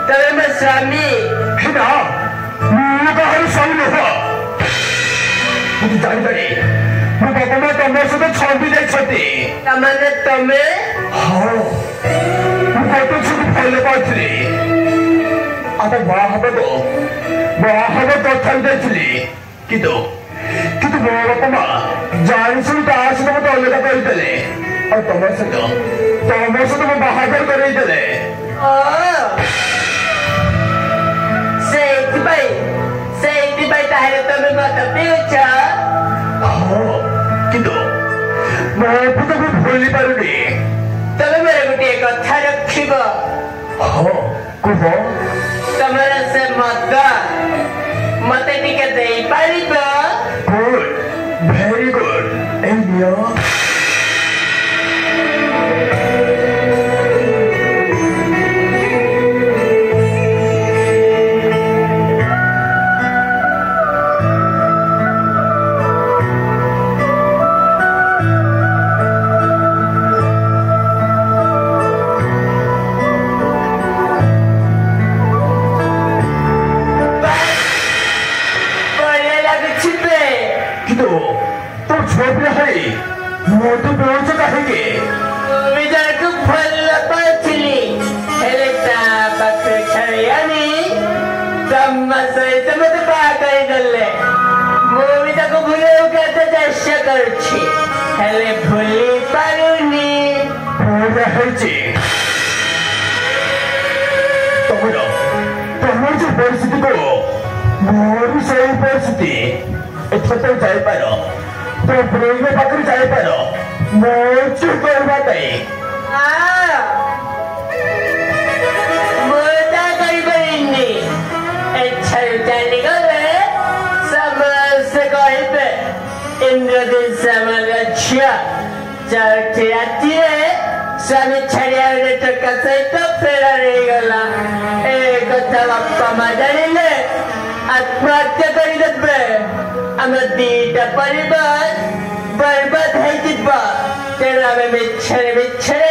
ତମେ ମୋ ସ୍ୱାମୀ। ନା ମୁଁ କାହାର ସ୍ୱାମୀ ନୁହଁ। କିନ୍ତୁ ଜାଣିପାରି ମୋ ବାପା ମା ତମ ସହିତ ଛନ୍ଦି ଯାଇଛନ୍ତି। ତାମାନେ ତମେ? ହଁ ମୁଁ ଗତ ଛୁଟି ଭଲ ପାଉଥିଲି। ଆମ ବାହା ହବ ତଥାପି ଯାଇଥିଲି। କିନ୍ତୁ ମୋ ବାପା ମା ଜାଣି ଶୁଣି ତା ସହିତ ମତେ ଅଲଗା କରିଦେଲେ। ଆଉ ତମ ସହିତ ମୋ ବାହାଘର କରେଇଦେଲେ। ସେଇଥିପାଇଁ ତାହେଲେ ତମେ ମଦ ପିଉଛ? ହଁ କିନ୍ତୁ ମୋ ପୁଅକୁ ଭୁଲି ପାରୁନି। ତମେ ମୋର ଗୋଟିଏ କଥା ରଖିବ। ହଁ କୁହ। ତମର ସେ ମଦ ମତେ ଟିକେ ଦେଇପାରିବ? Good, very good. ଏଇ ନିଅ। मोटू बेहोश कहेंगे विजय को फल पाचली हेले ता पाखरे छड़ियानी तमसे तमते पाकई दले मोविता को भूले उकाते चेष्टा करछि हेले भूली पारुनी पूरा हेछि। तमर जो परिस्थिति को मोर सही परिस्थिति एथते जाई पारो तो ब्रेक में पकड़ जाए पर मोचू करवा दे। मोटा कई बनी अच्छा जाने को ले समस्त कोई पे इंद्रदेव समलक्ष्य चढ़ती आती है स्वामी छड़िया ने तो कैसे तो फेरा नहीं गला एक अच्छा बापा मजाने ले आत्महत्या करी दबे আমার দিটা পরিবার বরবাদ হয়ে যাবে তেরা মিছরে